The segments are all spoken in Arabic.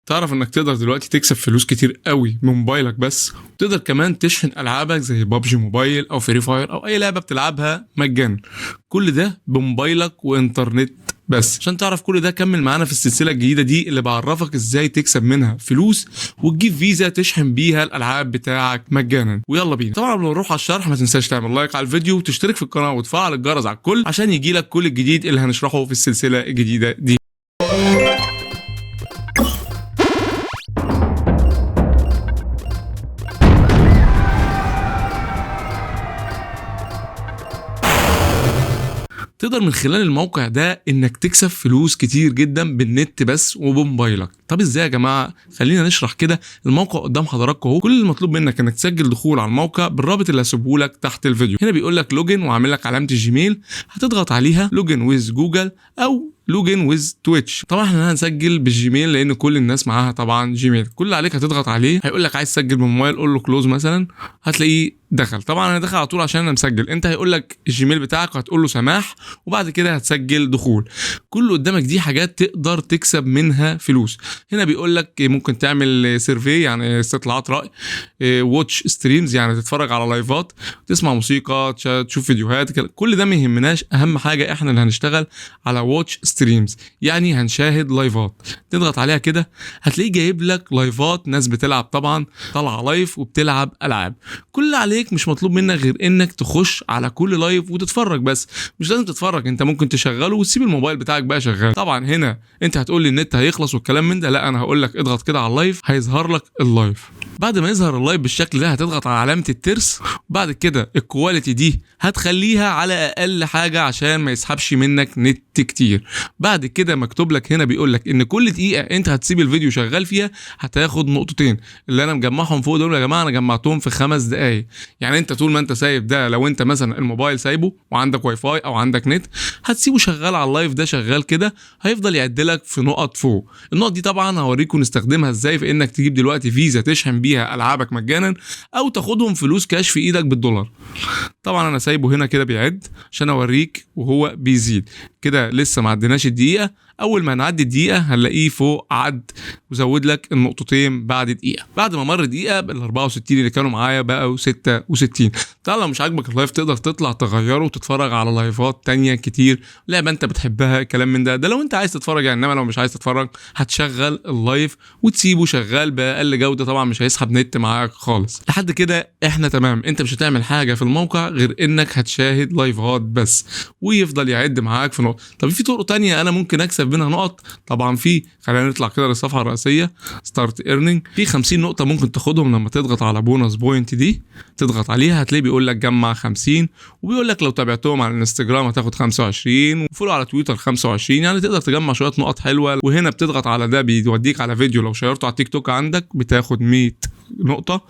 تعرف انك تقدر دلوقتي تكسب فلوس كتير قوي من موبايلك بس، وتقدر كمان تشحن العابك زي بابجي موبايل او فري فاير او اي لعبه بتلعبها مجانا. كل ده بموبايلك وانترنت بس. عشان تعرف كل ده كمل معانا في السلسله الجديده دي اللي بعرفك ازاي تكسب منها فلوس وتجيب فيزا تشحن بيها الالعاب بتاعك مجانا. ويلا بينا. طبعا قبل ما نروح على الشرح ما تنساش تعمل لايك على الفيديو وتشترك في القناه وتفعل الجرس على الكل عشان يجيلك كل الجديد اللي هنشرحه في السلسله الجديده دي. تقدر من خلال الموقع ده انك تكسب فلوس كتير جدا بالنت بس وبموبايلك. طب ازاي يا جماعه؟ خلينا نشرح كده. الموقع قدام حضراتكم اهو. كل المطلوب منك انك تسجل دخول على الموقع بالرابط اللي هسيبه لك تحت الفيديو. هنا بيقول لك لوجن وعامل لك علامه الجيميل، هتضغط عليها لوجن ويز جوجل او لوجن ويز تويتش. طبعا احنا هنسجل بالجيميل لان كل الناس معاها طبعا جيميل. كل اللي عليك هتضغط عليه، هيقول لك عايز تسجل بالموبايل، قول له كلوز مثلا، هتلاقيه دخل. طبعا انا دخل على طول عشان انا مسجل. انت هيقول لك الجيميل بتاعك وهتقول له سماح، وبعد كده هتسجل دخول. كل اللي قدامك دي حاجات تقدر تكسب منها فلوس. هنا بيقول لك ممكن تعمل سيرفي يعني استطلاعات راي، واتش ستريمز يعني تتفرج على لايفات، تسمع موسيقى، تشوف فيديوهات. كل ده ما يهمناش، اهم حاجه احنا اللي هنشتغل على واتش ستريمز يعني هنشاهد لايفات. تضغط عليها كده هتلاقيه جايب لك لايفات ناس بتلعب، طبعا طالعه لايف وبتلعب العاب. كل اللي عليك مش مطلوب منك غير انك تخش على كل لايف وتتفرج بس. مش لازم تتفرج، انت ممكن تشغله وتسيب الموبايل بتاعك بقى شغال. طبعا هنا انت هتقول لي النت هيخلص والكلام من ده، لا انا هقول لك اضغط كده على اللايف هيظهر لك اللايف. بعد ما يظهر اللايف بالشكل ده هتضغط على علامه الترس. بعد كده الكواليتي دي هتخليها على اقل حاجه عشان ما يسحبش منك نت كتير. بعد كده مكتوب لك هنا بيقول لك ان كل دقيقه انت هتسيب الفيديو شغال فيها هتاخد نقطتين. اللي انا مجمعهم فوق دول يا جماعه انا جمعتهم في 5 دقائق. يعني انت طول ما انت سايب ده، لو انت مثلا الموبايل سايبه وعندك واي فاي او عندك نت، هتسيبه شغال على اللايف ده شغال كده، هيفضل يعدلك في نقط فوق. النقط دي طبعا هوريكم نستخدمها ازاي في انك تجيب دلوقتي فيزا تشحن بيها العابك مجانا او تاخدهم فلوس كاش في ايدك بالدولار. طبعا انا سايبه هنا كده بيعد عشان اوريك وهو بيزيد كده. لسه ما عدناش الدقيقه، اول ما نعدي الدقيقه هنلاقيه فوق عد وزود لك النقطتين بعد دقيقه. بعد ما مر دقيقه بال 64 اللي كانوا معايا بقوا 66. طبعا لو مش عاجبك اللايف تقدر تطلع تغيره وتتفرج على لايفات تانية كتير، لعبه انت بتحبها كلام من ده لو انت عايز تتفرج يعني. انما لو مش عايز تتفرج هتشغل اللايف وتسيبه شغال باقل جوده، طبعا مش هيسحب نت معاك خالص. لحد كده احنا تمام. انت مش هتعمل حاجه في الموقع غير انك هتشاهد لايفات بس ويفضل يعد معاك في نقط. طب في طرق تانية انا ممكن اكسب منها نقط؟ طبعا في. خلينا نطلع كده للصفحه الرئيسيه ستارت ايرنينج. في 50 نقطه ممكن تاخدهم لما تضغط على بونص بوينت دي. تضغط عليها هتلاقيه بيقول لك جمع 50، وبيقول لك لو تابعتهم على الانستجرام هتاخد 25، وفولو على تويتر 25. يعني تقدر تجمع شويه نقط حلوه. وهنا بتضغط على ده بيوديك على فيديو لو شيرته على التيك توك عندك بتاخد 100 نقطة،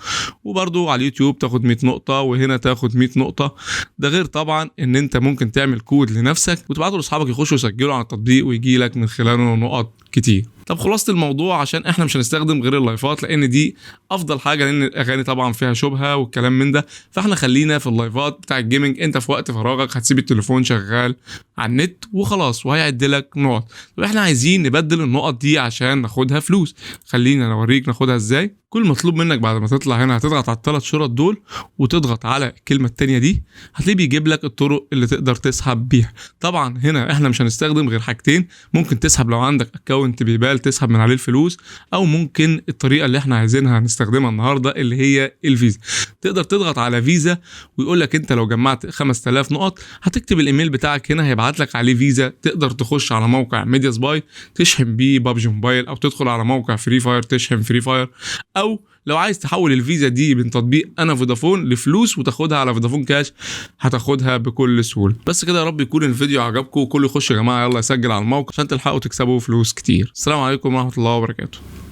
وبرضو على اليوتيوب تاخد 100 نقطة، وهنا تاخد 100 نقطة. ده غير طبعا ان انت ممكن تعمل كود لنفسك وتبعته لاصحابك يخشوا يسجلوا على التطبيق ويجي لك من خلاله نقط كتير. طب خلاصة الموضوع، عشان احنا مش هنستخدم غير اللايفات لان دي افضل حاجه، لان الاغاني طبعا فيها شبهه والكلام من ده، فاحنا خلينا في اللايفات بتاع الجيمنج. انت في وقت فراغك هتسيب التليفون شغال على النت وخلاص وهيعد لك نقط. طب احنا عايزين نبدل النقط دي عشان ناخدها فلوس. خلينا نوريك ناخدها ازاي. كل مطلوب منك بعد ما تطلع هنا هتضغط على ال3 شرط دول وتضغط على الكلمه التانية دي، هتلاقيه بيجيب لك الطرق اللي تقدر تسحب بيها. طبعا هنا احنا مش هنستخدم غير حاجتين. ممكن تسحب لو عندك اكونت بيبال تسحب من عليه الفلوس، او ممكن الطريقه اللي احنا عايزينها هنستخدمها النهارده اللي هي الفيزا. تقدر تضغط على فيزا ويقول لك انت لو جمعت 5000 نقط هتكتب الايميل بتاعك هنا هيبعت لك عليه فيزا. تقدر تخش على موقع ميديا سباي تشحن بيه بابجي موبايل، او تدخل على موقع فري فاير تشحن فري فاير، او لو عايز تحول الفيزا دي من تطبيق انا فودافون لفلوس وتاخدها على فودافون كاش هتاخدها بكل سهوله. بس كده يا رب يكون الفيديو عجبكم. كل يخش يا جماعه يلا يسجل على الموقع عشان تلحقوا تكسبوا فلوس كتير. السلام عليكم ورحمه الله وبركاته.